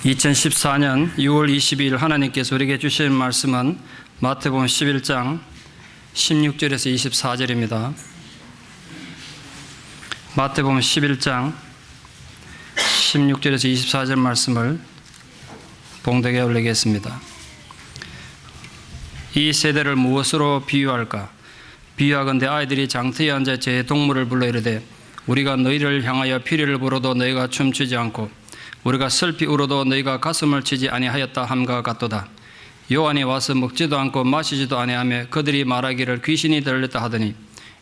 2014년 6월 22일 하나님께서 우리에게 주신 말씀은 마태복음 11장 16절에서 24절입니다. 마태복음 11장 16절에서 24절 말씀을 봉독에 올리겠습니다. 이 세대를 무엇으로 비유할까? 비유하건대 아이들이 장터에 앉아 제 동물을 불러 이르되 우리가 너희를 향하여 피리를 불어도 너희가 춤추지 않고 우리가 슬피 울어도 너희가 가슴을 치지 아니하였다 함과 같도다. 요한이 와서 먹지도 않고 마시지도 아니하며 그들이 말하기를 귀신이 들렸다 하더니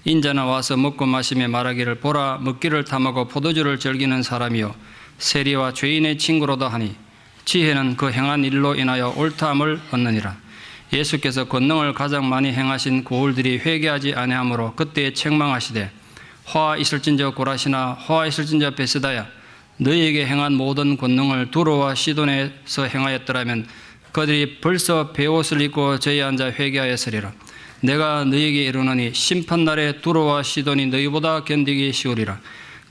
인자는 와서 먹고 마시며 말하기를 보라 먹기를 탐하고 포도주를 즐기는 사람이요 세리와 죄인의 친구로다 하니 지혜는 그 행한 일로 인하여 옳다함을 얻느니라. 예수께서 권능을 가장 많이 행하신 고울들이 회개하지 아니하므로 그때에 책망하시되 화 있을진저 고라시나 화 있을진저 베스다야 너희에게 행한 모든 권능을 두로와 시돈에서 행하였더라면 그들이 벌써 베옷을 입고 저에 앉아 회개하였으리라. 내가 너희에게 이르노니 심판날에 두로와 시돈이 너희보다 견디기 쉬우리라.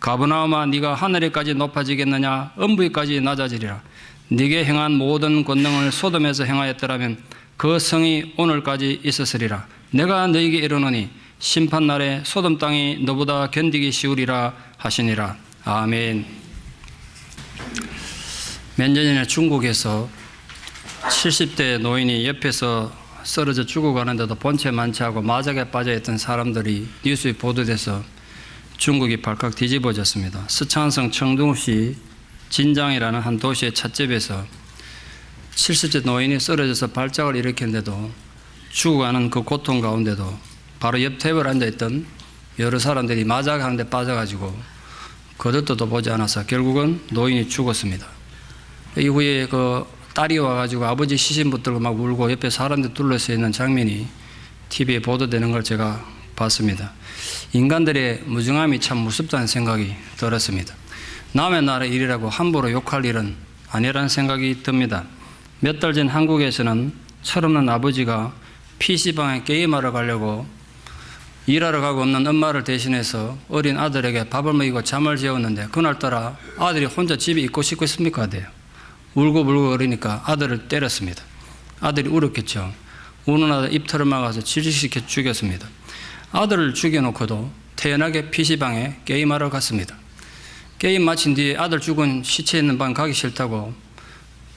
가버나움아 네가 하늘에까지 높아지겠느냐 음부에까지 낮아지리라. 네게 행한 모든 권능을 소돔에서 행하였더라면 그 성이 오늘까지 있었으리라. 내가 너희에게 이르노니 심판날에 소돔 땅이 너보다 견디기 쉬우리라 하시니라. 아멘. 몇 년 전에 중국에서 70대 노인이 옆에서 쓰러져 죽어가는데도 본체 만취하고 마작에 빠져있던 사람들이 뉴스에 보도돼서 중국이 발칵 뒤집어졌습니다. 스촨성 청둥시 진장이라는 한 도시의 찻집에서 70대 노인이 쓰러져서 발작을 일으켰는데도 죽어가는 그 고통 가운데도 바로 옆 테이블에 앉아있던 여러 사람들이 마작하는데 빠져가지고 거들떠도 보지 않아서 결국은 노인이 죽었습니다. 이후에 그 딸이 와가지고 아버지 시신 붙들고 막 울고 옆에 사람들 둘러서 있는 장면이 TV에 보도되는 걸 제가 봤습니다. 인간들의 무정함이 참 무섭다는 생각이 들었습니다. 남의 나라 일이라고 함부로 욕할 일은 아니라는 생각이 듭니다. 몇 달 전 한국에서는 철없는 아버지가 PC방에 게임하러 가려고 일하러 가고 없는 엄마를 대신해서 어린 아들에게 밥을 먹이고 잠을 재웠는데 그날따라 아들이 혼자 집에 있고 싶고 있습니까? 돼요. 울고 불고 그러니까 아들을 때렸습니다. 아들이 울었겠죠. 우는 아들 입털을 막아서 질식시켜 죽였습니다. 아들을 죽여놓고도 태연하게 PC방에 게임하러 갔습니다. 게임 마친 뒤에 아들 죽은 시체 있는 방 가기 싫다고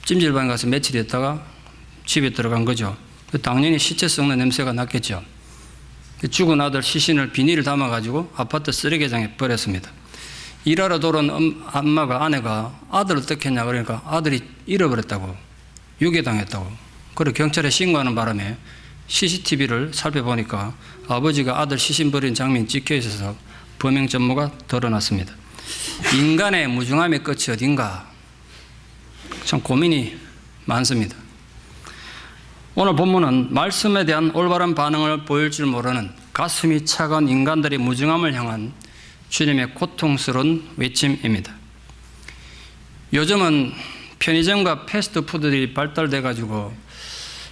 찜질방에 가서 며칠 있다가 집에 들어간 거죠. 당연히 시체 썩는 냄새가 났겠죠. 죽은 아들 시신을 비닐을 담아가지고 아파트 쓰레기장에 버렸습니다. 일하러 돌아온 엄마가 아내가 아들을 어떻게 했냐 그러니까 아들이 잃어버렸다고 유괴당했다고 그리고 경찰에 신고하는 바람에 CCTV를 살펴보니까 아버지가 아들 시신 버린 장면이 찍혀 있어서 범행 전모가 드러났습니다. 인간의 무중함의 끝이 어딘가 참 고민이 많습니다. 오늘 본문은 말씀에 대한 올바른 반응을 보일 줄 모르는 가슴이 차가운 인간들의 무중함을 향한 주님의 고통스러운 외침입니다. 요즘은 편의점과 패스트푸드들이 발달돼가지고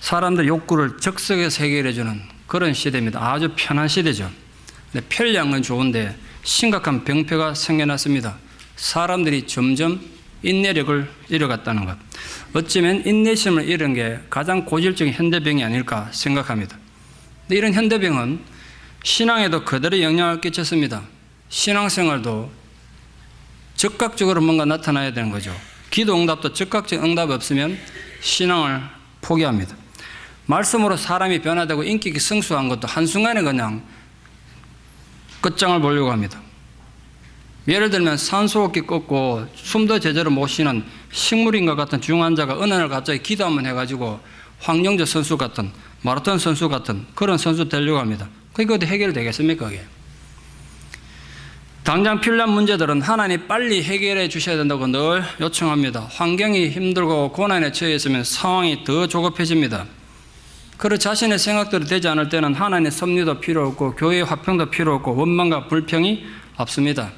사람들 욕구를 즉석에서 해결해주는 그런 시대입니다. 아주 편한 시대죠. 근데 편리한 건 좋은데 심각한 병폐가 생겨났습니다. 사람들이 점점 인내력을 잃어갔다는 것. 어쩌면 인내심을 잃은 게 가장 고질적인 현대병이 아닐까 생각합니다. 근데 이런 현대병은 신앙에도 그대로 영향을 끼쳤습니다. 신앙생활도 즉각적으로 뭔가 나타나야 되는 거죠. 기도 응답도 즉각적 응답이 없으면 신앙을 포기합니다. 말씀으로 사람이 변화되고 인격이 성숙한 것도 한순간에 그냥 끝장을 보려고 합니다. 예를 들면 산소호흡기 꺾고 숨도 제대로 못 쉬는 식물인과 같은 중환자가 어느 날 갑자기 기도 한번 해가지고 황영조 선수 같은 마라톤 선수 같은 그런 선수 되려고 합니다. 그게 어디 해결되겠습니까? 그게? 당장 필요한 문제들은 하나님 빨리 해결해 주셔야 된다고 늘 요청합니다. 환경이 힘들고 고난에 처해 있으면 상황이 더 조급해집니다. 그리고 자신의 생각대로 되지 않을 때는 하나님의 섭리도 필요 없고 교회의 화평도 필요 없고 원망과 불평이 앞섭니다.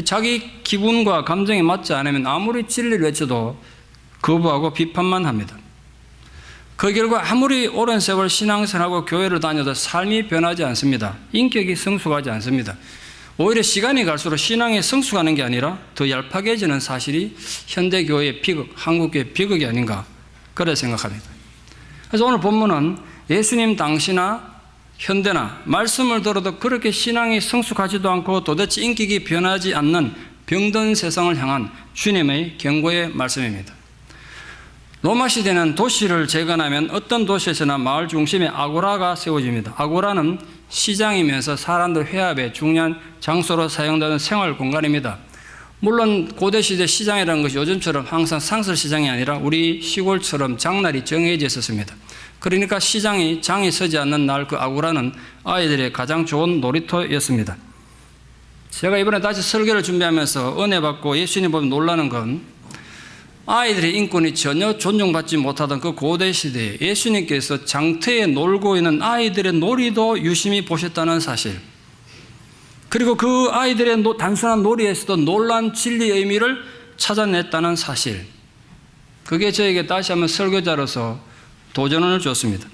자기 기분과 감정에 맞지 않으면 아무리 진리를 외쳐도 거부하고 비판만 합니다. 그 결과 아무리 오랜 세월 신앙생활하고 교회를 다녀도 삶이 변하지 않습니다. 인격이 성숙하지 않습니다. 오히려 시간이 갈수록 신앙이 성숙하는 게 아니라 더 얄팍해지는 사실이 현대교회의 비극, 한국교회의 비극이 아닌가 그래 생각합니다. 그래서 오늘 본문은 예수님 당시나 현대나 말씀을 들어도 그렇게 신앙이 성숙하지도 않고 도대체 인격이 변하지 않는 병든 세상을 향한 주님의 경고의 말씀입니다. 로마 시대는 도시를 재건하면 어떤 도시에서나 마을 중심에 아고라가 세워집니다. 아고라는 시장이면서 사람들 회합의 중요한 장소로 사용되는 생활 공간입니다. 물론 고대 시대 시장이라는 것이 요즘처럼 항상 상설시장이 아니라 우리 시골처럼 장날이 정해져 있었습니다. 그러니까 시장이 장이 서지 않는 날 그 아고라는 아이들의 가장 좋은 놀이터였습니다. 제가 이번에 다시 설교를 준비하면서 은혜 받고 예수님 보면 놀라는 건 아이들의 인권이 전혀 존중받지 못하던 그 고대 시대에 예수님께서 장터에 놀고 있는 아이들의 놀이도 유심히 보셨다는 사실, 그리고 그 아이들의 단순한 놀이에서도 놀란 진리의 의미를 찾아냈다는 사실, 그게 저에게 다시 한번 설교자로서 도전을 줬습니다.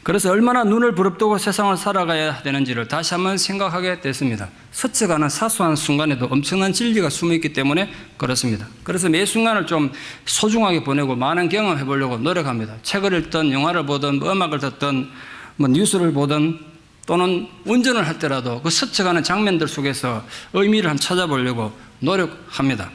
그래서 얼마나 눈을 부릅뜨고 세상을 살아가야 되는지를 다시 한번 생각하게 됐습니다. 스쳐가는 사소한 순간에도 엄청난 진리가 숨어있기 때문에 그렇습니다. 그래서 매 순간을 좀 소중하게 보내고 많은 경험해 보려고 노력합니다. 책을 읽든 영화를 보든 음악을 듣든 뉴스를 보든 또는 운전을 할 때라도 그 스쳐가는 장면들 속에서 의미를 한번 찾아보려고 노력합니다.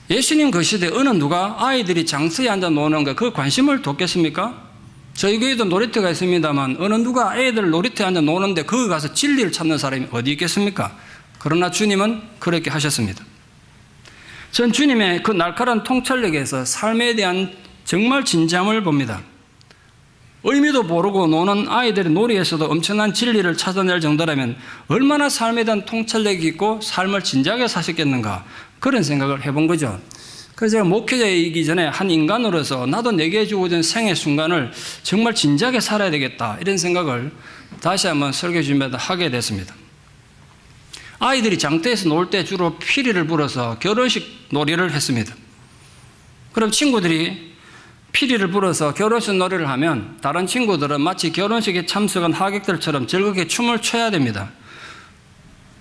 예수님 그 시대에 어느 누가 아이들이 장터에 앉아 노는 거 그 관심을 뒀겠습니까? 저희 교회도 놀이터가 있습니다만 어느 누가 애들 놀이터에 앉아 노는데 거기 가서 진리를 찾는 사람이 어디 있겠습니까? 그러나 주님은 그렇게 하셨습니다. 전 주님의 그 날카로운 통찰력에서 삶에 대한 정말 진지함을 봅니다. 의미도 모르고 노는 아이들의 놀이에서도 엄청난 진리를 찾아낼 정도라면 얼마나 삶에 대한 통찰력이 있고 삶을 진지하게 사셨겠는가, 그런 생각을 해본 거죠. 그래서 제가 목회자이기 전에 한 인간으로서 나도 내게 주어진 생의 순간을 정말 진지하게 살아야 되겠다, 이런 생각을 다시 한번 설교 준비하다 하게 됐습니다. 아이들이 장터에서 놀 때 주로 피리를 불어서 결혼식 놀이를 했습니다. 그럼 친구들이 피리를 불어서 결혼식 놀이를 하면 다른 친구들은 마치 결혼식에 참석한 하객들처럼 즐겁게 춤을 춰야 됩니다.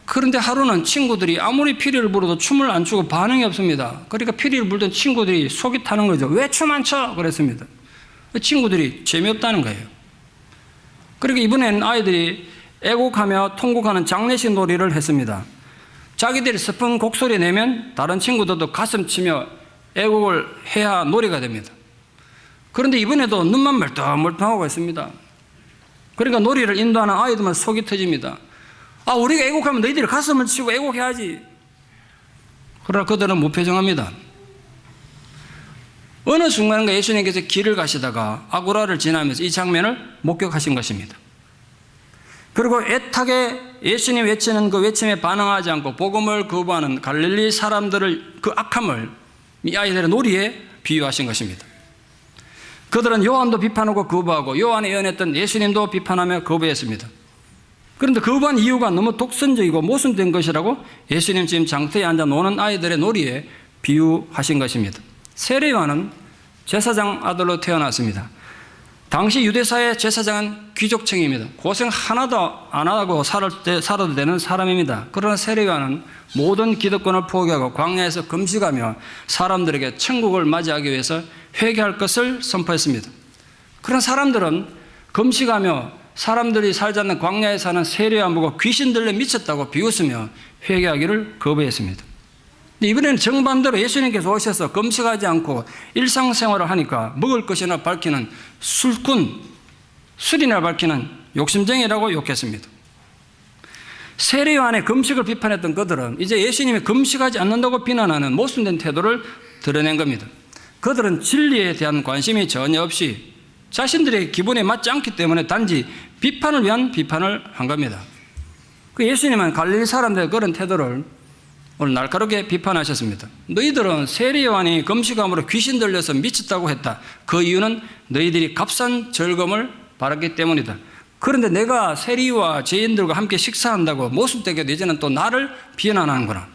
그런데 하루는 친구들이 아무리 피리를 불어도 춤을 안 추고 반응이 없습니다. 그러니까 피리를 불던 친구들이 속이 타는 거죠. 왜 춤 안 춰? 그랬습니다. 친구들이 재미없다는 거예요. 그러니까 이번에는 아이들이 애곡하며 통곡하는 장례식 놀이를 했습니다. 자기들이 슬픈 곡소리 내면 다른 친구들도 가슴 치며 애곡을 해야 놀이가 됩니다. 그런데 이번에도 눈만 멀뚱멀뚱하고 있습니다. 그러니까 놀이를 인도하는 아이들만 속이 터집니다. 우리가 애곡하면 너희들이 가슴을 치고 애곡해야지. 그러나 그들은 무표정합니다. 어느 순간인가 예수님께서 길을 가시다가 아고라를 지나면서 이 장면을 목격하신 것입니다. 그리고 애타게 예수님 외치는 그 외침에 반응하지 않고 복음을 거부하는 갈릴리 사람들을, 그 악함을 이 아이들의 놀이에 비유하신 것입니다. 그들은 요한도 비판하고 거부하고 요한이 예언했던 예수님도 비판하며 거부했습니다. 그런데 거부한 이유가 너무 독선적이고 모순된 것이라고 예수님 지금 장터에 앉아 노는 아이들의 놀이에 비유하신 것입니다. 세례요한은 제사장 아들로 태어났습니다. 당시 유대사의 제사장은 귀족층입니다. 고생 하나도 안 하고 살아도 되는 사람입니다. 그러나 세례요한은 모든 기득권을 포기하고 광야에서 금식하며 사람들에게 천국을 맞이하기 위해서 회개할 것을 선포했습니다. 그런 사람들은 금식하며 사람들이 살지 않는 광야에 사는 세례요한 보고 귀신 들려 미쳤다고 비웃으며 회개하기를 거부했습니다. 이번에는 정반대로 예수님께서 오셔서 금식하지 않고 일상생활을 하니까 먹을 것이나 밝히는 술꾼, 술이나 밝히는 욕심쟁이라고 욕했습니다. 세례요한의 금식을 비판했던 그들은 이제 예수님이 금식하지 않는다고 비난하는 모순된 태도를 드러낸 겁니다. 그들은 진리에 대한 관심이 전혀 없이 자신들의 기분에 맞지 않기 때문에 단지 비판을 위한 비판을 한 겁니다. 예수님은 갈릴리 사람들의 그런 태도를 오늘 날카롭게 비판하셨습니다. 너희들은 세례요한이 금식함으로 귀신 들려서 미쳤다고 했다. 그 이유는 너희들이 값싼 즐거움을 바랐기 때문이다. 그런데 내가 세리와 죄인들과 함께 식사한다고 모순되게 이제는 또 나를 비난하는구나.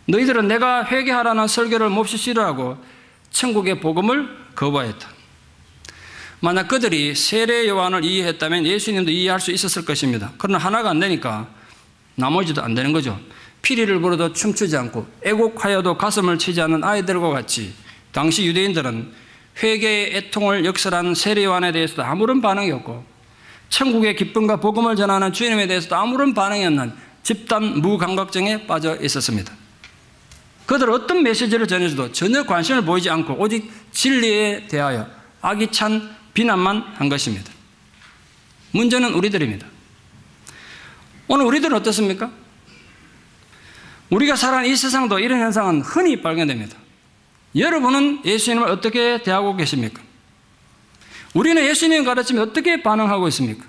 너희들은 내가 회개하라는 설교를 몹시 싫어하고 천국의 복음을 거부하였다. 만약 그들이 세례 요한을 이해했다면 예수님도 이해할 수 있었을 것입니다. 그러나 하나가 안 되니까 나머지도 안 되는 거죠. 피리를 불어도 춤추지 않고 애곡하여도 가슴을 치지 않는 아이들과 같이 당시 유대인들은 회개의 애통을 역설하는 세례요한에 대해서도 아무런 반응이 없고 천국의 기쁨과 복음을 전하는 주님에 대해서도 아무런 반응이 없는 집단 무감각증에 빠져 있었습니다. 그들 어떤 메시지를 전해줘도 전혀 관심을 보이지 않고 오직 진리에 대하여 악이 찬 비난만 한 것입니다. 문제는 우리들입니다. 오늘 우리들은 어떻습니까? 우리가 살아가는 이 세상도 이런 현상은 흔히 발견됩니다. 여러분은 예수님을 어떻게 대하고 계십니까? 우리는 예수님 가르침에 어떻게 반응하고 있습니까?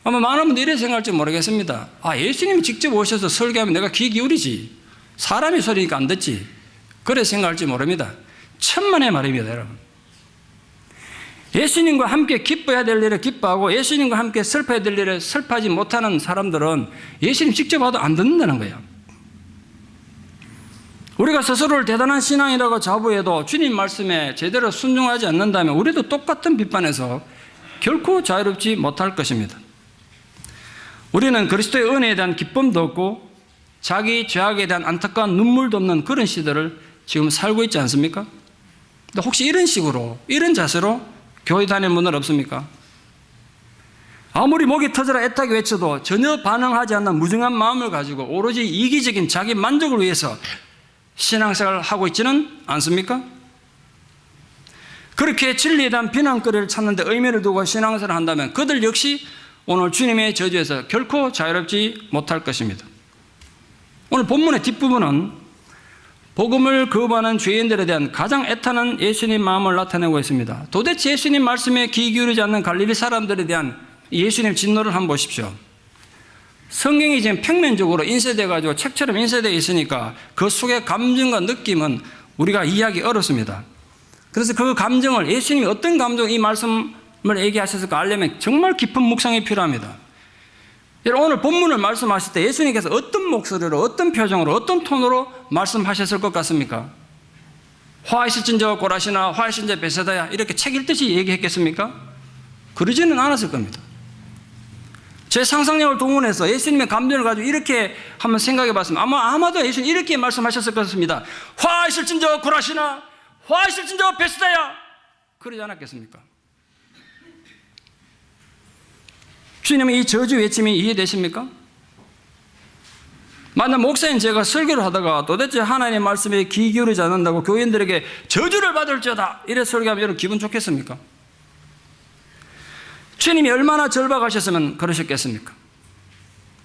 아마 많은 분들이 이렇게 생각할지 모르겠습니다. 예수님이 직접 오셔서 설교하면 내가 귀 기울이지. 사람이 소리니까 안 듣지. 그래 생각할지 모릅니다. 천만의 말입니다, 여러분. 예수님과 함께 기뻐해야 될 일을 기뻐하고 예수님과 함께 슬퍼해야 될 일을 슬퍼하지 못하는 사람들은 예수님 직접 와도 안 듣는다는 거예요. 우리가 스스로를 대단한 신앙이라고 자부해도 주님 말씀에 제대로 순종하지 않는다면 우리도 똑같은 비판에서 결코 자유롭지 못할 것입니다. 우리는 그리스도의 은혜에 대한 기쁨도 없고 자기 죄악에 대한 안타까운 눈물도 없는 그런 시대를 지금 살고 있지 않습니까? 근데 혹시 이런 식으로, 이런 자세로 교회 다니는 분들 없습니까? 아무리 목이 터져라 애타게 외쳐도 전혀 반응하지 않는 무정한 마음을 가지고 오로지 이기적인 자기 만족을 위해서 신앙생활을 하고 있지는 않습니까? 그렇게 진리에 대한 비난거리를 찾는데 의미를 두고 신앙생활을 한다면 그들 역시 오늘 주님의 저주에서 결코 자유롭지 못할 것입니다. 오늘 본문의 뒷부분은 복음을 거부하는 죄인들에 대한 가장 애타는 예수님 마음을 나타내고 있습니다. 도대체 예수님 말씀에 귀 기울이지 않는 갈릴리 사람들에 대한 예수님 진노를 한번 보십시오. 성경이 지금 평면적으로 인쇄되어가지고 책처럼 인쇄되어 있으니까 그 속의 감정과 느낌은 우리가 이해하기 어렵습니다. 그래서 그 감정을 예수님이 어떤 감정 이 말씀을 얘기하셨을까 알려면 정말 깊은 묵상이 필요합니다. 여러분 오늘 본문을 말씀하실 때 예수님께서 어떤 목소리로 어떤 표정으로 어떤 톤으로 말씀하셨을 것 같습니까? 화 있을진저 고라시나 화 있을진저 베세다야 이렇게 책 읽듯이 얘기했겠습니까? 그러지는 않았을 겁니다. 제 상상력을 동원해서 예수님의 감정을 가지고 이렇게 한번 생각해 봤으면 아마도 예수님 이렇게 말씀하셨을 것 같습니다. 화 있을진저 고라시나 화 있을진저 베세다야 그러지 않았겠습니까? 주님의 이 저주 외침이 이해되십니까? 만약 목사인 제가 설교를 하다가 도대체 하나님의 말씀에 귀 기울이지 않는다고 교인들에게 저주를 받을지어다 이래 설교하면 여러분 기분 좋겠습니까? 주님이 얼마나 절박하셨으면 그러셨겠습니까?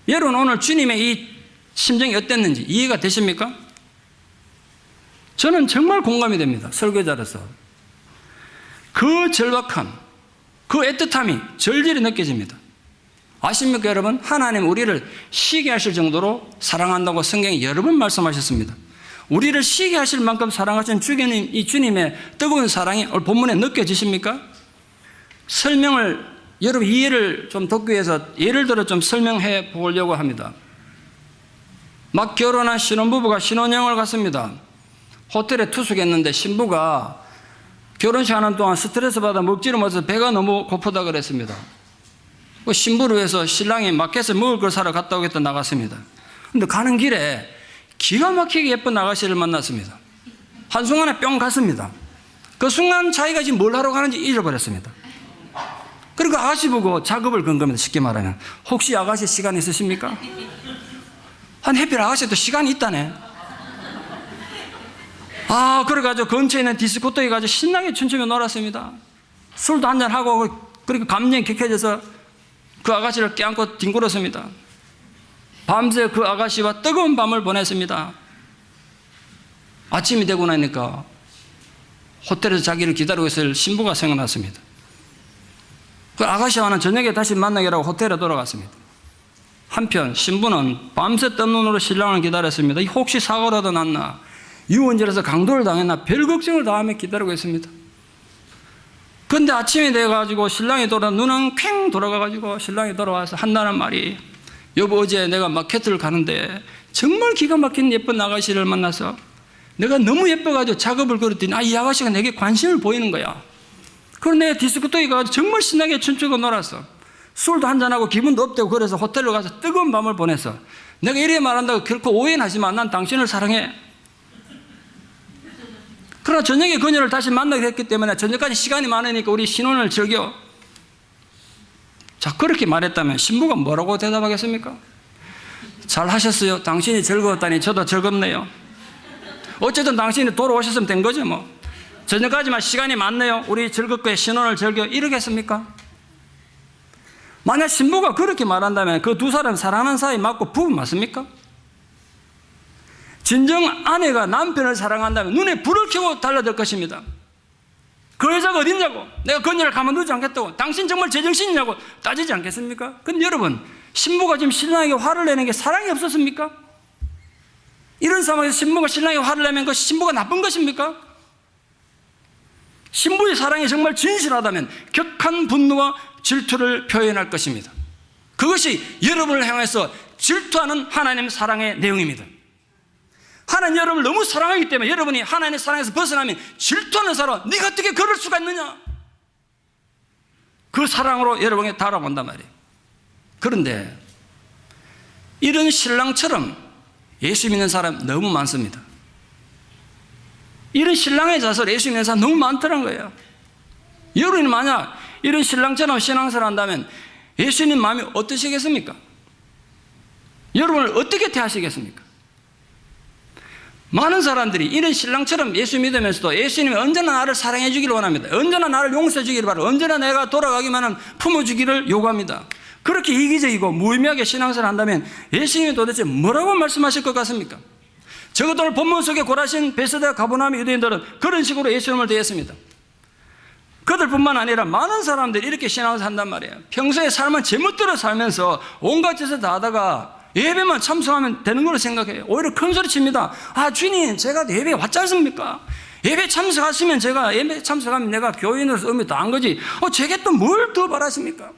여러분 오늘 주님의 이 심정이 어땠는지 이해가 되십니까? 저는 정말 공감이 됩니다. 설교자로서 그 절박함, 그 애틋함이 절절히 느껴집니다. 아십니까 여러분? 하나님 우리를 쉬게 하실 정도로 사랑한다고 성경에 여러 번 말씀하셨습니다. 우리를 쉬게 하실 만큼 사랑하신 주님, 이 주님의 뜨거운 사랑이 오늘 본문에 느껴지십니까? 설명을 여러분 이해를 좀 돕기 위해서 예를 들어 좀 설명해 보려고 합니다. 막 결혼한 신혼부부가 신혼여행을 갔습니다. 호텔에 투숙했는데 신부가 결혼식 하는 동안 스트레스 받아 먹지를 못해서 배가 너무 고프다 그랬습니다. 그 신부를 위해서 신랑이 마켓에 먹을 걸 사러 갔다 오겠다 나갔습니다. 그런데 가는 길에 기가 막히게 예쁜 아가씨를 만났습니다. 한순간에 뿅 갔습니다. 그 순간 자기가 지금 뭘 하러 가는지 잊어버렸습니다. 그리고 아가씨 보고 작업을 건 겁니다. 쉽게 말하면. 혹시 아가씨 시간 있으십니까? 해필 아가씨도 시간이 있다네. 그래가지고 근처에 있는 디스코토에 가서 신나게 춤추며 놀았습니다. 술도 한잔하고 그리고 감정이 격해져서 그 아가씨를 껴안고 뒹굴었습니다. 밤새 그 아가씨와 뜨거운 밤을 보냈습니다. 아침이 되고 나니까 호텔에서 자기를 기다리고 있을 신부가 생각났습니다. 그 아가씨와는 저녁에 다시 만나기라고 호텔에 돌아갔습니다. 한편 신부는 밤새 뜬 눈으로 신랑을 기다렸습니다. 혹시 사고라도 났나, 유언질에서 강도를 당했나 별 걱정을 다 하며 기다리고 있습니다. 그런데 아침이 돼가지고 신랑이 눈은 퀭 돌아가가지고 신랑이 돌아와서 한다는 말이, 여보 어제 내가 마켓을 가는데 정말 기가 막힌 예쁜 아가씨를 만나서 내가 너무 예뻐가지고 작업을 걸었더니 이 아가씨가 내게 관심을 보이는 거야. 그래서 내가 디스코토에 가서 정말 신나게 춤추고 놀았어. 술도 한잔하고 기분도 업되고 그래서 호텔로 가서 뜨거운 밤을 보내서 내가 이래 말한다고 결코 오해는 하지만 난 당신을 사랑해. 그러나 저녁에 그녀를 다시 만나게 됐기 때문에 저녁까지 시간이 많으니까 우리 신혼을 즐겨. 자, 그렇게 말했다면 신부가 뭐라고 대답하겠습니까? 잘하셨어요. 당신이 즐거웠다니 저도 즐겁네요. 어쨌든 당신이 돌아오셨으면 된 거죠 뭐. 저녁까지만 시간이 많네요. 우리 즐겁게 신혼을 즐겨. 이러겠습니까? 만약 신부가 그렇게 말한다면 그 두 사람 사랑하는 사이 맞고 부부 맞습니까? 진정 아내가 남편을 사랑한다면 눈에 불을 켜고 달려들 것입니다. 그 여자가 어딨냐고, 내가 그녀를 가만두지 않겠다고, 당신 정말 제정신이냐고 따지지 않겠습니까? 근데 여러분, 신부가 지금 신랑에게 화를 내는 게 사랑이 없었습니까? 이런 상황에서 신부가 신랑에게 화를 내면 그 신부가 나쁜 것입니까? 신부의 사랑이 정말 진실하다면 격한 분노와 질투를 표현할 것입니다. 그것이 여러분을 향해서 질투하는 하나님의 사랑의 내용입니다. 하나님 여러분을 너무 사랑하기 때문에 여러분이 하나님의 사랑에서 벗어나면 질투하는 사람, 네가 어떻게 그럴 수가 있느냐? 그 사랑으로 여러분에게 달아온단 말이에요. 그런데 이런 신랑처럼 예수 믿는 사람 너무 많습니다. 이런 신랑의 자세로 예수 믿는 사람 너무 많더란 거예요. 여러분이 만약 이런 신랑처럼 신앙생활을 한다면 예수님 마음이 어떠시겠습니까? 여러분을 어떻게 대하시겠습니까? 많은 사람들이 이런 신랑처럼 예수 믿으면서도 예수님이 언제나 나를 사랑해 주기를 원합니다. 언제나 나를 용서해 주기를 바라고, 언제나 내가 돌아가기만은 품어주기를 요구합니다. 그렇게 이기적이고 무의미하게 신앙생활을 한다면 예수님이 도대체 뭐라고 말씀하실 것 같습니까? 적어도 오늘 본문 속에 고라신 베세다 가버나움 유대인들은 그런 식으로 예수님을 대했습니다. 그들뿐만 아니라 많은 사람들이 이렇게 신앙을 한단 말이에요. 평소에 삶은 제멋대로 살면서 온갖 짓을 다 하다가 예배만 참석하면 되는 걸로 생각해요. 오히려 큰 소리 칩니다. 아, 주님, 제가 예배 왔지 않습니까? 예배 참석하시면 제가 예배 참석하면 내가 교인으로서 의미 더한 거지. 제게 또 뭘 더 바라십니까?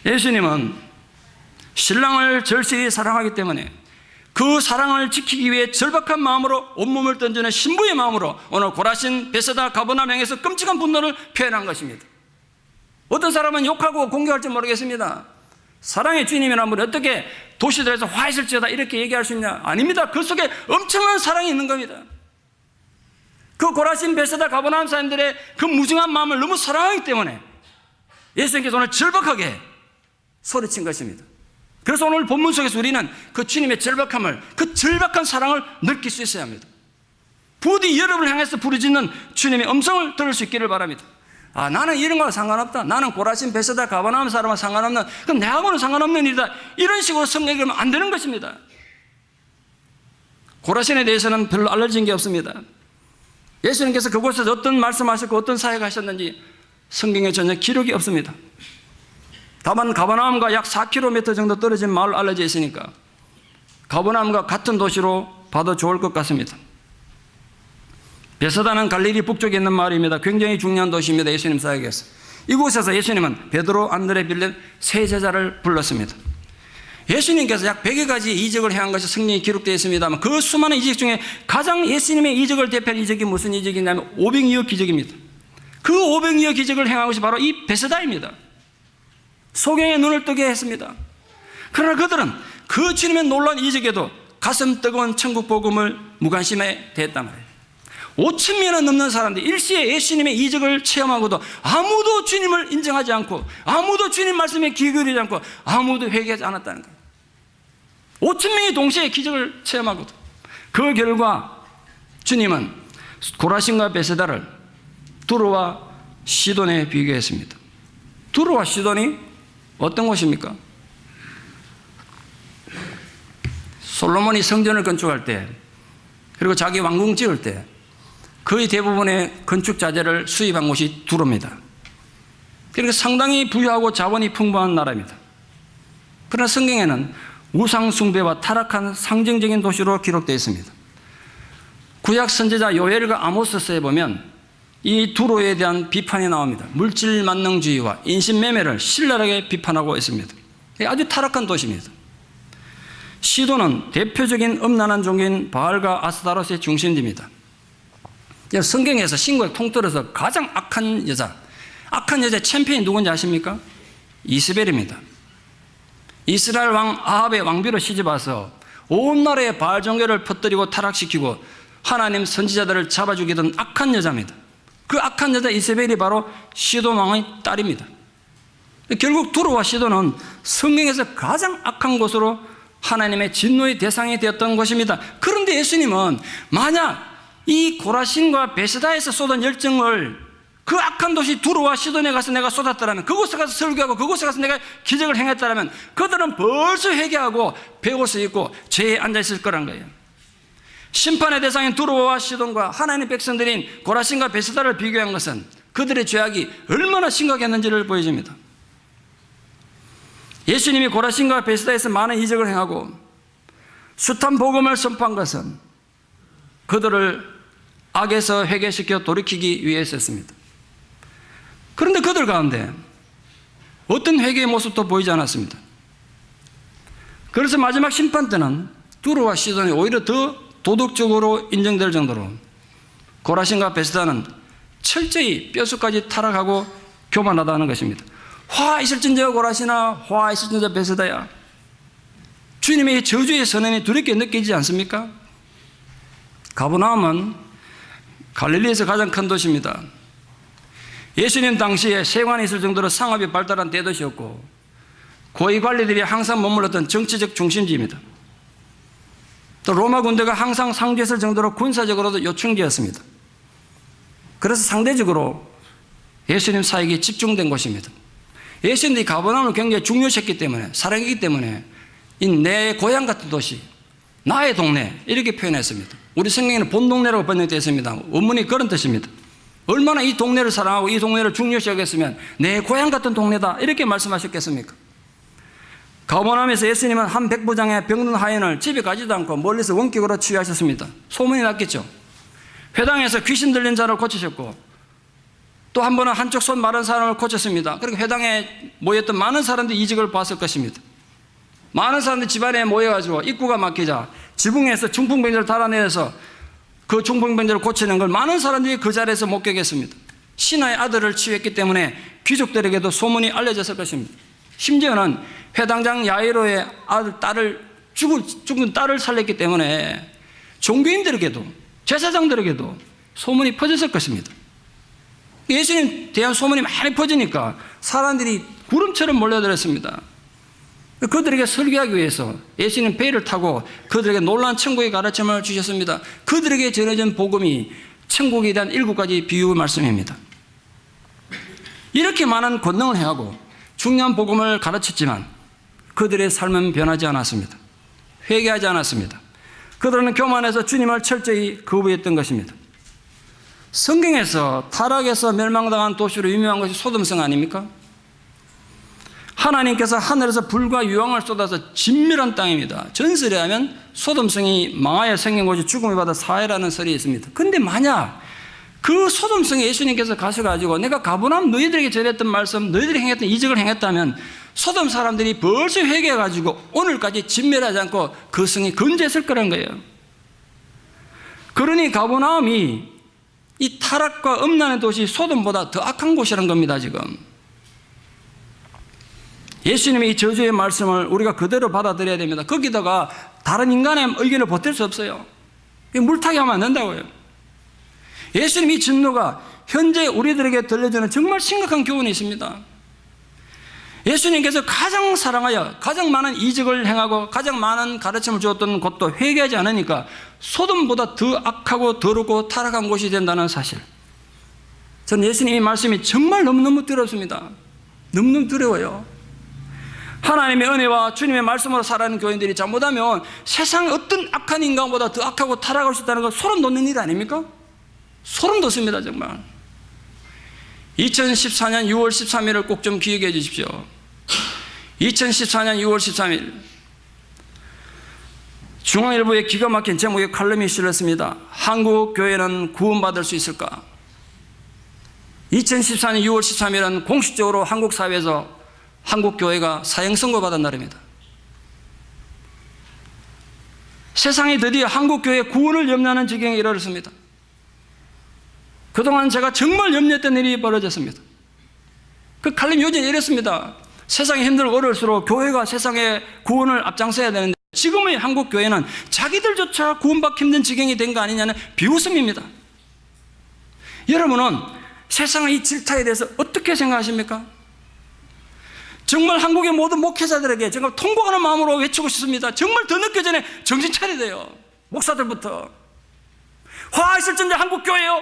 예수님은 신랑을 절실히 사랑하기 때문에 그 사랑을 지키기 위해 절박한 마음으로 온몸을 던지는 신부의 마음으로 오늘 고라신 베세다 가버나움 향해서 끔찍한 분노를 표현한 것입니다. 어떤 사람은 욕하고 공격할지 모르겠습니다. 사랑의 주님이란 분이 어떻게 도시들에서 화 있을지어다 이렇게 얘기할 수 있냐? 아닙니다. 그 속에 엄청난 사랑이 있는 겁니다. 그 고라신 베세다 가버나움 사람들의 그 무증한 마음을 너무 사랑하기 때문에 예수님께서 오늘 절박하게 소리친 것입니다. 그래서 오늘 본문 속에서 우리는 그 주님의 절박함을, 그 절박한 사랑을 느낄 수 있어야 합니다. 부디 여러분을 향해서 부르짖는 주님의 음성을 들을 수 있기를 바랍니다. 아, 나는 이런 거와 상관없다. 나는 고라신 베세다 가버나움 사람과 상관없는, 그럼 내하고는 상관없는 일이다. 이런 식으로 성경이 그러면 안 되는 것입니다. 고라신에 대해서는 별로 알려진 게 없습니다. 예수님께서 그곳에서 어떤 말씀하셨고 어떤 사역을 하셨는지 성경에 전혀 기록이 없습니다. 다만 가버나움과 약 4km 정도 떨어진 마을 알려져 있으니까 가버나움과 같은 도시로 봐도 좋을 것 같습니다. 베세다는 갈릴리 북쪽에 있는 마을입니다. 굉장히 중요한 도시입니다. 예수님 사역에서. 이곳에서 예수님은 베드로, 안드레, 빌렙 세 제자를 불렀습니다. 예수님께서 약 100여 가지 이적을 행한 것이 성경에 기록되어 있습니다만 그 수많은 이적 중에 가장 예수님의 이적을 대표하는 이적이 무슨 이적이냐면 500여 기적입니다. 그 500여 기적을 행한 것이 바로 이 베세다입니다. 소경의 눈을 뜨게 했습니다. 그러나 그들은 그 주님의 놀라운 이적에도 가슴 뜨거운 천국 복음을 무관심해 대했단 말이에요. 5,000명이 넘는 사람들이 일시에 예수님의 이적을 체험하고도 아무도 주님을 인정하지 않고 아무도 주님 말씀에 귀 기울이지 않고 아무도 회개하지 않았다는 거예요. 5,000명이 동시에 기적을 체험하고도. 그 결과 주님은 고라신과 베세다를 두로와 시돈에 비교했습니다. 두로와 시돈이 어떤 곳입니까? 솔로몬이 성전을 건축할 때 그리고 자기 왕궁 지을 때 거의 대부분의 건축 자재를 수입한 곳이 두로입니다. 그러니까 상당히 부유하고 자원이 풍부한 나라입니다. 그러나 성경에는 우상 숭배와 타락한 상징적인 도시로 기록되어 있습니다. 구약 선지자 요엘과 아모스서에 보면 이 두로에 대한 비판이 나옵니다. 물질 만능주의와 인신매매를 신랄하게 비판하고 있습니다. 아주 타락한 도시입니다. 시돈은 대표적인 음란한 종교인 바알과 아스타로스의 중심지입니다. 성경에서 신구약 통틀어서 가장 악한 여자, 악한 여자의 챔피언이 누군지 아십니까? 이스벨입니다. 이스라엘 왕 아합의 왕비로 시집와서 온 나라에 바알 종교를 퍼뜨리고 타락시키고 하나님 선지자들을 잡아 죽이던 악한 여자입니다. 그 악한 여자 이세벨이 바로 시돈 왕의 딸입니다. 결국 두로와 시돈은 성경에서 가장 악한 곳으로 하나님의 진노의 대상이 되었던 것입니다. 그런데 예수님은 만약 이 고라신과 베세다에서 쏟은 열정을 그 악한 도시 두로와 시돈에 가서 내가 쏟았더라면, 그곳에 가서 설교하고 그곳에 가서 내가 기적을 행했더라면 그들은 벌써 회개하고 배옷을 입고 죄에 앉아있을 거란 거예요. 심판의 대상인 두로와 시돈과 하나님의 백성들인 고라신과 베세다를 비교한 것은 그들의 죄악이 얼마나 심각했는지를 보여줍니다. 예수님이 고라신과 베세다에서 많은 이적을 행하고 숱한 복음을 선포한 것은 그들을 악에서 회개시켜 돌이키기 위해서였습니다. 그런데 그들 가운데 어떤 회개의 모습도 보이지 않았습니다. 그래서 마지막 심판 때는 두로와 시돈이 오히려 더 도덕적으로 인정될 정도로 고라신과 베세다는 철저히 뼛속까지 타락하고 교만하다는 것입니다. 화 있을진저 고라시나 화 있을진저 베세다야, 주님의 저주의 선언이 두렵게 느끼지 않습니까? 가버나움은 갈릴리에서 가장 큰 도시입니다. 예수님 당시에 세관이 있을 정도로 상업이 발달한 대도시였고 고위 관리들이 항상 머물렀던 정치적 중심지입니다. 또 로마 군대가 항상 상주했을 정도로 군사적으로도 요충지였습니다. 그래서 상대적으로 예수님 사역이 집중된 곳입니다. 예수님이 가버나움을 굉장히 중요시했기 때문에, 사랑했기 때문에 내 고향 같은 도시, 나의 동네 이렇게 표현했습니다. 우리 성경에는 본동네라고 번역되어 있습니다. 원문이 그런 뜻입니다. 얼마나 이 동네를 사랑하고 이 동네를 중요시 여겼으면 내 고향 같은 동네다 이렇게 말씀하셨겠습니까? 가버나움에서 예수님은 한 백부장의 병든 하인을 집에 가지도 않고 멀리서 원격으로 치유하셨습니다. 소문이 났겠죠. 회당에서 귀신 들린 자를 고치셨고 또 한 번은 한쪽 손 마른 사람을 고쳤습니다. 그리고 회당에 모였던 많은 사람들이 이적을 봤을 것입니다. 많은 사람들이 집안에 모여가지고 입구가 막히자 지붕에서 중풍병자를 달아내려서 그 중풍병자를 고치는 걸 많은 사람들이 그 자리에서 목격했습니다. 신하의 아들을 치유했기 때문에 귀족들에게도 소문이 알려졌을 것입니다. 심지어는 회당장 야이로의 죽은 딸을 살렸기 때문에 종교인들에게도 제사장들에게도 소문이 퍼졌을 것입니다. 예수님에 대한 소문이 많이 퍼지니까 사람들이 구름처럼 몰려들었습니다. 그들에게 설교하기 위해서 예수님 배를 타고 그들에게 놀라운 천국의 가르침을 주셨습니다. 그들에게 전해진 복음이 천국에 대한 7가지 비유 말씀입니다. 이렇게 많은 권능을 행하고 중요한 복음을 가르쳤지만 그들의 삶은 변하지 않았습니다. 회개하지 않았습니다. 그들은 교만해서 주님을 철저히 거부했던 것입니다. 성경에서 타락해서 멸망당한 도시로 유명한 것이 소돔성 아닙니까? 하나님께서 하늘에서 불과 유황을 쏟아서 진멸한 땅입니다. 전설에 하면 소돔성이 망하여 생긴 곳이 죽음을 받아 사해라는 설이 있습니다. 그런데 만약 그 소돔성에 예수님께서 가셔가지고 내가 가버나움 너희들에게 전했던 말씀, 너희들이 행했던 이적을 행했다면 소돔 사람들이 벌써 회개해가지고 오늘까지 진멸하지 않고 그 성이 건재했을 거란 거예요. 그러니 가버나움이 이 타락과 음란의 도시 소돔보다 더 악한 곳이라는 겁니다. 지금 예수님의 이 저주의 말씀을 우리가 그대로 받아들여야 됩니다. 거기다가 다른 인간의 의견을 보탤 수 없어요. 물타기 하면 안 된다고요. 예수님의 진노가 현재 우리들에게 들려주는 정말 심각한 교훈이 있습니다. 예수님께서 가장 사랑하여 가장 많은 이적을 행하고 가장 많은 가르침을 주었던 곳도 회개하지 않으니까 소돔보다 더 악하고 더럽고 타락한 곳이 된다는 사실, 저는 예수님의 말씀이 정말 너무너무 두렵습니다. 너무너무 두려워요. 하나님의 은혜와 주님의 말씀으로 살아가는 교인들이 잘못하면 세상 어떤 악한 인간보다 더 악하고 타락할 수 있다는 건 소름 돋는 일 아닙니까? 소름 돋습니다. 정말 2014년 6월 13일을 꼭 좀 기억해 주십시오. 2014년 6월 13일 중앙일보에 기가 막힌 제목의 칼럼이 실렸습니다. 한국 교회는 구원받을 수 있을까? 2014년 6월 13일은 공식적으로 한국 사회에서 한국 교회가 사형 선고받은 날입니다. 세상이 드디어 한국 교회의 구원을 염려하는 지경에 이르렀습니다. 그동안 제가 정말 염려했던 일이 벌어졌습니다. 그 칼림 요즘에 이랬습니다. 세상이 힘들고 어려울수록 교회가 세상의 구원을 앞장서야 되는데 지금의 한국 교회는 자기들조차 구원받기 힘든 지경이 된 거 아니냐는 비웃음입니다. 여러분은 세상의 이 질타에 대해서 어떻게 생각하십니까? 정말 한국의 모든 목회자들에게 정말 통곡하는 마음으로 외치고 싶습니다. 정말 더 늦기 전에 정신 차려야 돼요. 목사들부터. 화하실전자 한국교회요.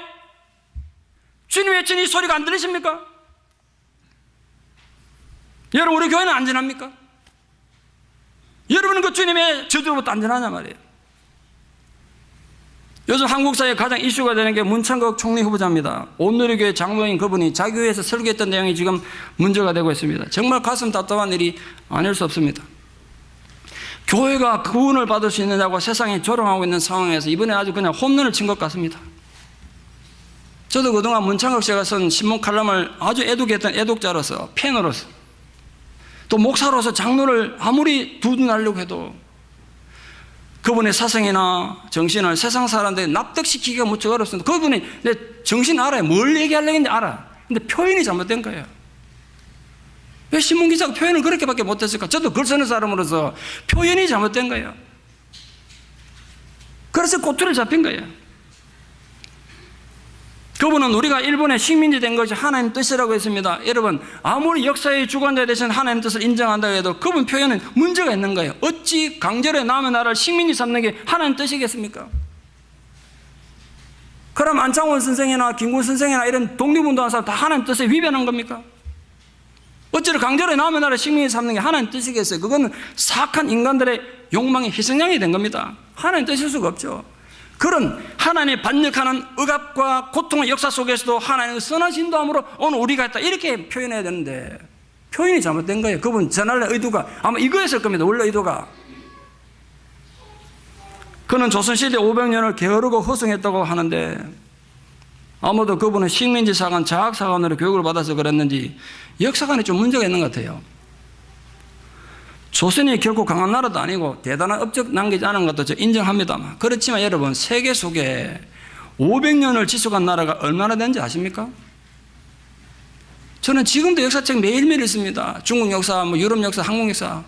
주님 외치는 이 소리가 안 들리십니까? 여러분, 우리 교회는 안전합니까? 여러분은 그 주님의 저주로부터 안전하냐 말이에요. 요즘 한국 사회에 가장 이슈가 되는 게 문창극 총리 후보자입니다. 온누리교회 장로인 그분이 자기 교회에서 설교했던 내용이 지금 문제가 되고 있습니다. 정말 가슴 답답한 일이 아닐 수 없습니다. 교회가 구원을 받을 수 있느냐고 세상이 조롱하고 있는 상황에서 이번에 아주 그냥 홈런을 친 것 같습니다. 저도 그동안 문창극 씨가 쓴 신문 칼럼을 아주 애독했던 애독자로서, 팬으로서, 또 목사로서 장로를 아무리 두둔하려고 해도 그분의 사성이나 정신을 세상 사람들이 납득시키기가 무척 어렵습니다. 그분이 내 정신 알아요. 뭘 얘기하려고 했는지 알아. 근데 표현이 잘못된 거예요. 왜 신문기자가 표현을 그렇게밖에 못했을까? 저도 글 쓰는 사람으로서 표현이 잘못된 거예요. 그래서 꼬투리를 잡힌 거예요. 그분은 우리가 일본의 식민지 된 것이 하나님 뜻이라고 했습니다. 여러분, 아무리 역사의 주관자 되신 하나님 뜻을 인정한다고 해도 그분 표현은 문제가 있는 거예요. 어찌 강제로 남의 나라를 식민지 삼는 게 하나님 뜻이겠습니까? 그럼 안창원 선생이나 김군 선생이나 이런 독립운동하는 사람 다 하나님 뜻에 위배하는 겁니까? 어찌를 강제로 남의 나라를 식민지 삼는 게 하나님 뜻이겠어요? 그건 사악한 인간들의 욕망의 희생양이 된 겁니다. 하나님 뜻일 수가 없죠. 그런 하나님의 반역하는 억압과 고통의 역사 속에서도 하나님의 선한 인도함으로 오늘 우리가 있다, 이렇게 표현해야 되는데 표현이 잘못된 거예요. 그분 전할 의도가 아마 이거였을 겁니다. 원래 의도가. 그는 조선시대 500년을 게으르고 허송했다고 하는데 아무도 그분은 식민지 사관, 자학사관으로 교육을 받아서 그랬는지 역사관에 좀 문제가 있는 것 같아요. 조선이 결코 강한 나라도 아니고 대단한 업적 남기지 않은 것도 저 인정합니다만, 그렇지만 여러분, 세계 속에 500년을 지속한 나라가 얼마나 되는지 아십니까? 저는 지금도 역사책 매일매일 읽습니다. 중국 역사, 유럽 역사, 한국 역사.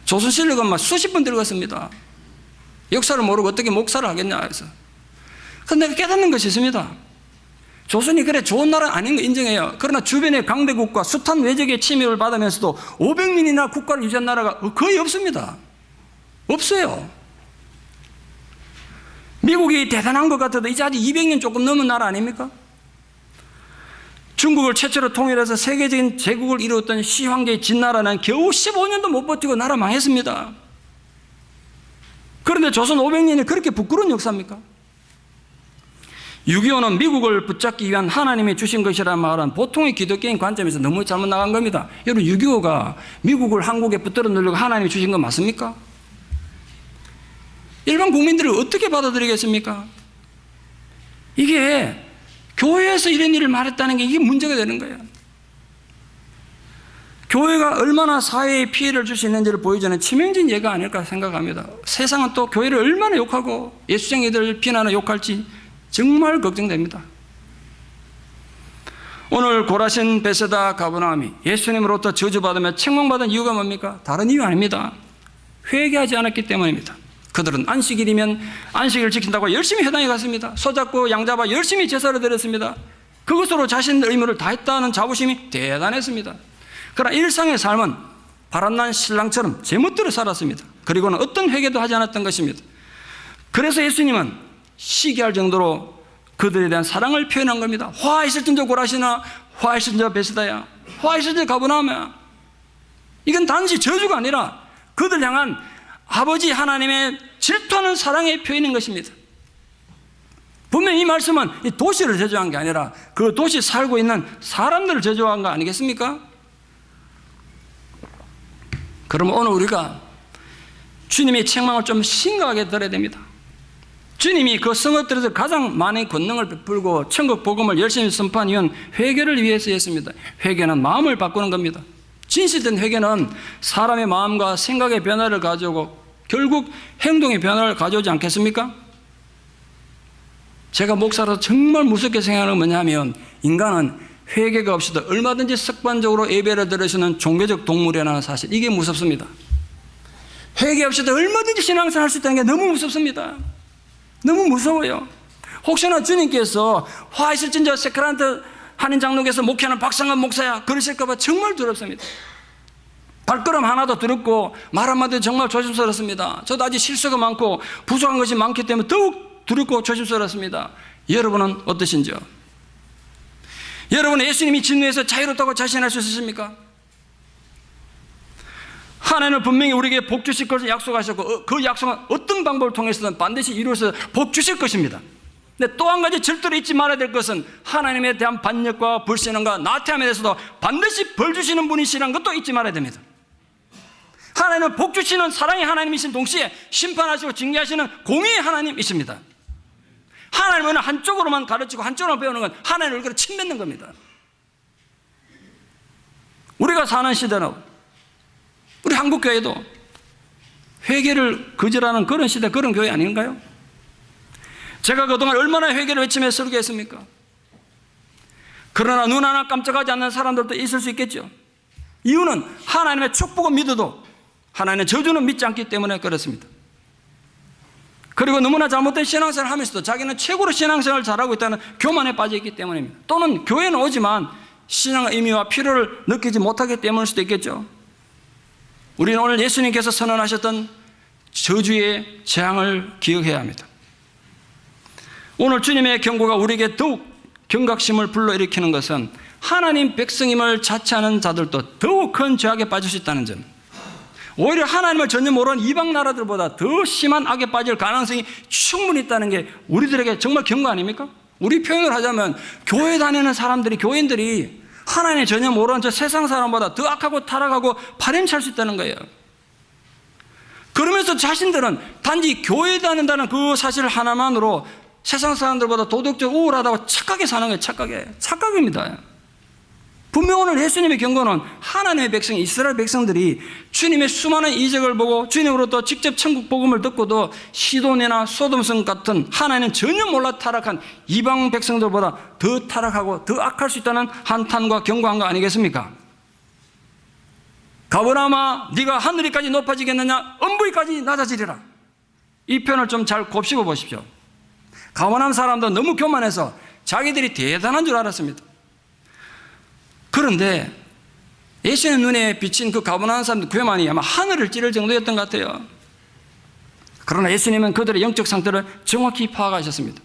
조선실력은 막 수십 번 읽었습니다. 역사를 모르고 어떻게 목사를 하겠냐 해서. 그런데 내가 깨닫는 것이 있습니다. 조선이 그래 좋은 나라 아닌 거 인정해요. 그러나 주변의 강대국과 숱한 외적의 침입을 받으면서도 500년이나 국가를 유지한 나라가 거의 없습니다. 없어요. 미국이 대단한 것 같아도 이제 아직 200년 조금 넘은 나라 아닙니까? 중국을 최초로 통일해서 세계적인 제국을 이루었던 시황제의 진나라는 겨우 15년도 못 버티고 나라 망했습니다. 그런데 조선 500년이 그렇게 부끄러운 역사입니까? 6.25는 미국을 붙잡기 위한 하나님이 주신 것이라는 말은 보통의 기독교인 관점에서 너무 잘못 나간 겁니다. 여러분, 6.25가 미국을 한국에 붙들어 놓으려고 하나님이 주신 건 맞습니까? 일반 국민들을 어떻게 받아들이겠습니까? 이게 교회에서 이런 일을 말했다는 게 이게 문제가 되는 거예요. 교회가 얼마나 사회에 피해를 줄 수 있는지를 보여주는 치명적인 예가 아닐까 생각합니다. 세상은 또 교회를 얼마나 욕하고 예수쟁이들을 비난하고 욕할지 정말 걱정됩니다. 오늘 고라신, 베세다, 가버나움이 예수님으로부터 저주받으며 책망받은 이유가 뭡니까? 다른 이유 아닙니다. 회개하지 않았기 때문입니다. 그들은 안식일이면 안식일을 지킨다고 열심히 회당에 갔습니다. 소잡고 양잡아 열심히 제사를 드렸습니다. 그것으로 자신의 의무를 다했다는 자부심이 대단했습니다. 그러나 일상의 삶은 바람난 신랑처럼 제멋대로 살았습니다. 그리고는 어떤 회개도 하지 않았던 것입니다. 그래서 예수님은 시기할 정도로 그들에 대한 사랑을 표현한 겁니다. 화하실전저 고라시나, 화하실전저 베세다야, 화하실전저 가버나움이야. 이건 단지 저주가 아니라 그들 향한 아버지 하나님의 질투하는 사랑의 표현인 것입니다. 분명히 이 말씀은 이 도시를 저주한 게 아니라 그 도시 살고 있는 사람들을 저주한 거 아니겠습니까? 그러면 오늘 우리가 주님의 책망을 좀 심각하게 들어야 됩니다. 주님이 그 성읍들에서 가장 많은 권능을 베풀고 천국 복음을 열심히 선포한 이유는 회개를 위해서였습니다. 회개는 마음을 바꾸는 겁니다. 진실된 회개는 사람의 마음과 생각의 변화를 가져오고 결국 행동의 변화를 가져오지 않겠습니까? 제가 목사로서 정말 무섭게 생각하는 건 뭐냐면 인간은 회개가 없이도 얼마든지 습관적으로 예배를 드리시는 종교적 동물이라는 사실, 이게 무섭습니다. 회개 없이도 얼마든지 신앙생활 할 수 있다는 게 너무 무섭습니다. 너무 무서워요. 혹시나 주님께서 화 있을진저 세크란트 한인 장로께서 목회하는 박상환 목사야 그러실까봐 정말 두렵습니다. 발걸음 하나도 두렵고 말 한마디도 정말 조심스럽습니다. 저도 아직 실수가 많고 부족한 것이 많기 때문에 더욱 두렵고 조심스럽습니다. 여러분은 어떠신지요? 여러분, 예수님이 진노에서 자유롭다고 자신할 수 있으십니까? 하나님은 분명히 우리에게 복 주실 것을 약속하셨고 그 약속은 어떤 방법을 통해서든 반드시 이루어서 복 주실 것입니다. 근데 또 한 가지 절대로 잊지 말아야 될 것은 하나님에 대한 반역과 불신앙과 나태함에 대해서도 반드시 벌 주시는 분이시라는 것도 잊지 말아야 됩니다. 하나님은 복 주시는 사랑의 하나님이신 동시에 심판하시고 징계하시는 공의의 하나님이십니다. 하나님은 한쪽으로만 가르치고 한쪽으로만 배우는 건 하나님의 얼굴에 침 뱉는 겁니다. 우리가 사는 시대는, 우리 한국교회도 회개를 거절하는 그런 시대, 그런 교회 아닌가요? 제가 그동안 얼마나 회개를 외치며 설교했습니까? 그러나 눈 하나 깜짝하지 않는 사람들도 있을 수 있겠죠. 이유는 하나님의 축복은 믿어도 하나님의 저주는 믿지 않기 때문에 그렇습니다. 그리고 너무나 잘못된 신앙생활을 하면서도 자기는 최고로 신앙생활을 잘하고 있다는 교만에 빠져 있기 때문입니다. 또는 교회는 오지만 신앙의 의미와 필요를 느끼지 못하기 때문일 수도 있겠죠. 우리는 오늘 예수님께서 선언하셨던 저주의 재앙을 기억해야 합니다. 오늘 주님의 경고가 우리에게 더욱 경각심을 불러일으키는 것은 하나님 백성임을 자처하는 자들도 더욱 큰 죄악에 빠질 수 있다는 점, 오히려 하나님을 전혀 모르는 이방 나라들보다 더 심한 악에 빠질 가능성이 충분히 있다는 게 우리들에게 정말 경고 아닙니까? 우리 표현을 하자면 교회 다니는 사람들이, 교인들이 하나님 전혀 모르는 저 세상 사람보다 더 악하고 타락하고 파렴치할 수 있다는 거예요. 그러면서 자신들은 단지 교회 다닌다는 그 사실 하나만으로 세상 사람들보다 도덕적 우월하다고 착하게 사는 거예요. 착각입니다. 분명 오늘 예수님의 경고는 하나님의 백성, 이스라엘 백성들이 주님의 수많은 이적을 보고 주님으로부터 직접 천국 복음을 듣고도 시돈이나 소돔성 같은 하나님은 전혀 몰라 타락한 이방 백성들보다 더 타락하고 더 악할 수 있다는 한탄과 경고한 거 아니겠습니까? 가버나마 네가 하늘이까지 높아지겠느냐, 엄부이까지 낮아지리라. 이 표현을 좀 잘 곱씹어 보십시오. 가버나움 사람도 너무 교만해서 자기들이 대단한 줄 알았습니다. 그런데 예수님 눈에 비친 그 가버나움 사람들 교만이 아마 하늘을 찌를 정도였던 것 같아요. 그러나 예수님은 그들의 영적 상태를 정확히 파악하셨습니다.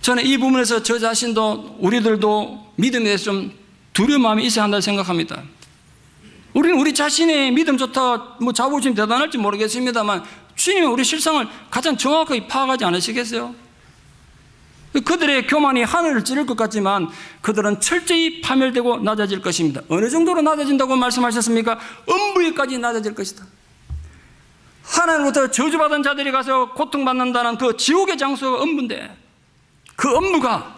저는 이 부분에서 저 자신도 우리들도 믿음에 대해서 좀 두려운 마음이 있어야 한다고 생각합니다. 우리는 우리 자신의 믿음조차 자부심 대단할지 모르겠습니다만 주님은 우리 실상을 가장 정확하게 파악하지 않으시겠어요? 그들의 교만이 하늘을 찌를 것 같지만 그들은 철저히 파멸되고 낮아질 것입니다. 어느 정도로 낮아진다고 말씀하셨습니까? 엄부에까지 낮아질 것이다. 하나님으로부터 저주받은 자들이 가서 고통받는다는 그 지옥의 장소가 엄부인데, 그 엄부가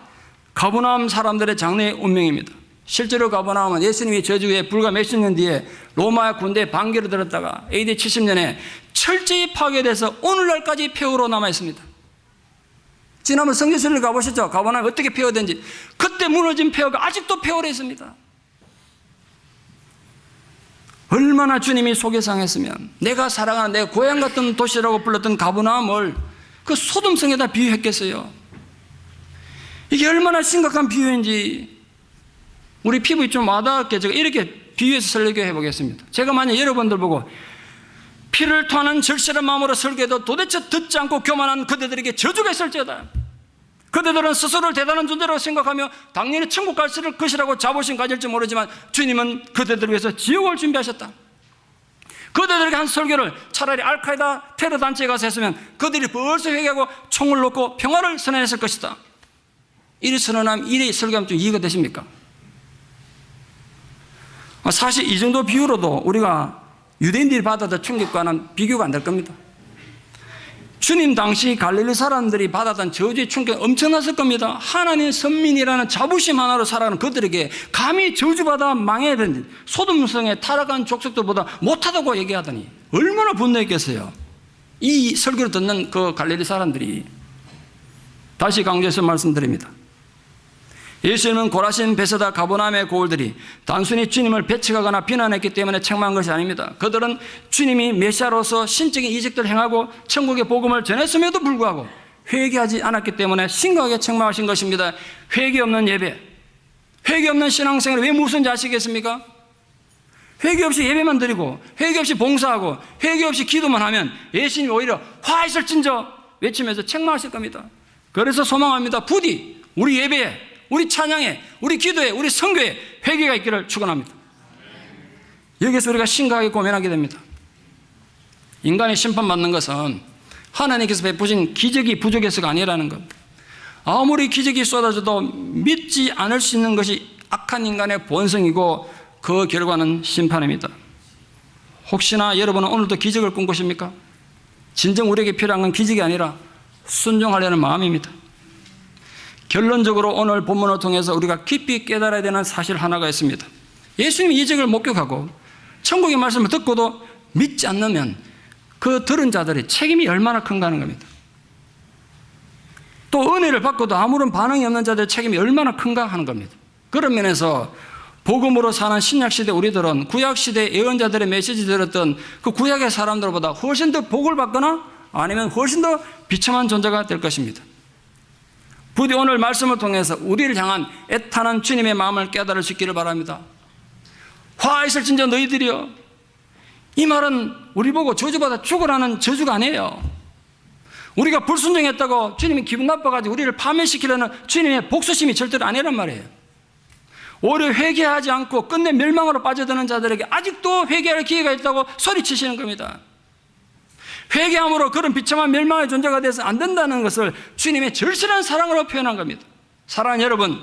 가버나움 사람들의 장래의 운명입니다. 실제로 가버나움은 예수님이 저주 후에 불과 몇십 년 뒤에 로마의 군대에 반기를 들었다가 AD 70년에 철저히 파괴돼서 오늘날까지 폐허로 남아있습니다. 지난번 성지순례 가보셨죠? 가버나움이 어떻게 폐허된지. 그때 무너진 폐허가 아직도 폐허로 있습니다. 얼마나 주님이 속이 상했으면 내가 사랑하는 내 고향 같은 도시라고 불렀던 가버나움을 그 소돔성에다 비유했겠어요. 이게 얼마나 심각한 비유인지 우리 피부에 좀 와닿게 제가 이렇게 비유해서 설교해 보겠습니다. 제가 만약 여러분들 보고 피를 토하는 절실한 마음으로 설교해도 도대체 듣지 않고 교만한 그대들에게 저주가 있을지어다. 그대들은 스스로를 대단한 존재라고 생각하며 당연히 천국 갈 것이라고 자부심 가질지 모르지만 주님은 그대들을 위해서 지옥을 준비하셨다. 그대들에게 한 설교를 차라리 알카에다 테러 단체에 가서 했으면 그들이 벌써 회개하고 총을 놓고 평화를 선언했을 것이다. 이리 선언하면, 이리 설교하면 좀 이해가 되십니까? 사실 이 정도 비유로도 우리가 유대인들이 받았던 충격과는 비교가 안 될 겁니다. 주님 당시 갈릴리 사람들이 받았던 저주의 충격이 엄청났을 겁니다. 하나님 선민이라는 자부심 하나로 살아가는 그들에게 감히 저주받아 망해야 되는 소돔성에 타락한 족속들보다 못하다고 얘기하더니 얼마나 분노했겠어요. 이 설교를 듣는 그 갈릴리 사람들이. 다시 강조해서 말씀드립니다. 예수님은 고라신, 베세다, 가버나움의 고을들이 단순히 주님을 배척하거나 비난했기 때문에 책망한 것이 아닙니다. 그들은 주님이 메시아로서 신적인 이적들을 행하고 천국의 복음을 전했음에도 불구하고 회개하지 않았기 때문에 심각하게 책망하신 것입니다. 회개 없는 예배, 회개 없는 신앙생활이 왜 무슨지 아시겠습니까? 회개 없이 예배만 드리고 회개 없이 봉사하고 회개 없이 기도만 하면 예수님이 오히려 화 있을진저 외치면서 책망하실 겁니다. 그래서 소망합니다. 부디 우리 예배에, 우리 찬양에, 우리 기도에, 우리 선교에 회개가 있기를 축원합니다. 여기서 우리가 심각하게 고민하게 됩니다. 인간이 심판받는 것은 하나님께서 베푸신 기적이 부족해서가 아니라는 것. 아무리 기적이 쏟아져도 믿지 않을 수 있는 것이 악한 인간의 본성이고 그 결과는 심판입니다. 혹시나 여러분은 오늘도 기적을 꿈꾸십니까? 진정 우리에게 필요한 건 기적이 아니라 순종하려는 마음입니다. 결론적으로 오늘 본문을 통해서 우리가 깊이 깨달아야 되는 사실 하나가 있습니다. 예수님이 이적을 목격하고 천국의 말씀을 듣고도 믿지 않으면 그 들은 자들의 책임이 얼마나 큰가 하는 겁니다. 또 은혜를 받고도 아무런 반응이 없는 자들의 책임이 얼마나 큰가 하는 겁니다. 그런 면에서 복음으로 사는 신약시대 우리들은 구약시대 예언자들의 메시지 들었던 그 구약의 사람들보다 훨씬 더 복을 받거나 아니면 훨씬 더 비참한 존재가 될 것입니다. 부디 오늘 말씀을 통해서 우리를 향한 애타는 주님의 마음을 깨달을 수 있기를 바랍니다. 화 있을진저 너희들이여. 이 말은 우리 보고 저주받아 죽으라는 저주가 아니에요. 우리가 불순종했다고 주님이 기분 나빠가지고 우리를 파멸시키려는 주님의 복수심이 절대로 아니란 말이에요. 오히려 회개하지 않고 끝내 멸망으로 빠져드는 자들에게 아직도 회개할 기회가 있다고 소리치시는 겁니다. 회개함으로 그런 비참한 멸망의 존재가 돼서 안 된다는 것을 주님의 절실한 사랑으로 표현한 겁니다. 사랑하는 여러분,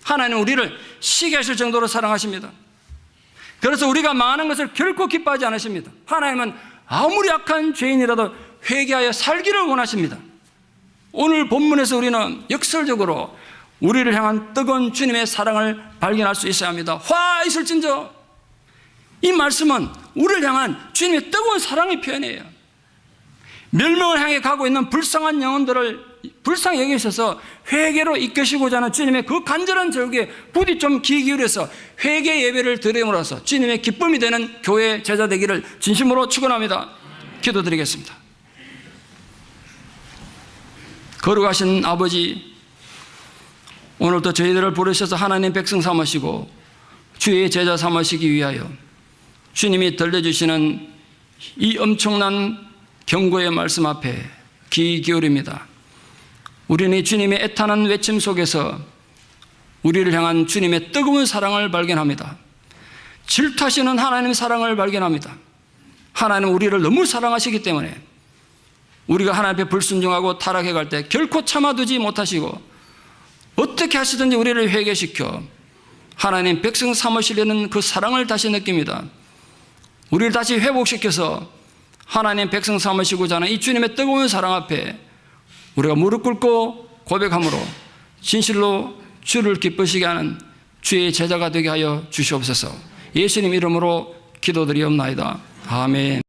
하나님은 우리를 시게 하실 정도로 사랑하십니다. 그래서 우리가 망하는 것을 결코 기뻐하지 않으십니다. 하나님은 아무리 악한 죄인이라도 회개하여 살기를 원하십니다. 오늘 본문에서 우리는 역설적으로 우리를 향한 뜨거운 주님의 사랑을 발견할 수 있어야 합니다. 화 있을진저. 이 말씀은 우리를 향한 주님의 뜨거운 사랑의 표현이에요. 멸망을 향해 가고 있는 불쌍한 영혼들을 불쌍히 여기셔서 회개로 이끄시고자 하는 주님의 그 간절한 절기에 부디 좀 귀 기울여서 회개 예배를 드림으로써 주님의 기쁨이 되는 교회 제자 되기를 진심으로 축원합니다. 기도드리겠습니다. 거룩하신 아버지, 오늘도 저희들을 부르셔서 하나님 백성 삼으시고 주의 제자 삼으시기 위하여 주님이 들려주시는 이 엄청난 경고의 말씀 앞에 귀 기울입니다. 우리는 이 주님의 애타는 외침 속에서 우리를 향한 주님의 뜨거운 사랑을 발견합니다. 질투하시는 하나님의 사랑을 발견합니다. 하나님은 우리를 너무 사랑하시기 때문에 우리가 하나님 앞에 불순종하고 타락해 갈 때 결코 참아두지 못하시고 어떻게 하시든지 우리를 회개시켜 하나님 백성 삼으시려는 그 사랑을 다시 느낍니다. 우리를 다시 회복시켜서 하나님 백성 삼으시고자 하는 이 주님의 뜨거운 사랑 앞에 우리가 무릎 꿇고 고백함으로 진실로 주를 기쁘시게 하는 주의 제자가 되게 하여 주시옵소서. 예수님 이름으로 기도드리옵나이다. 아멘.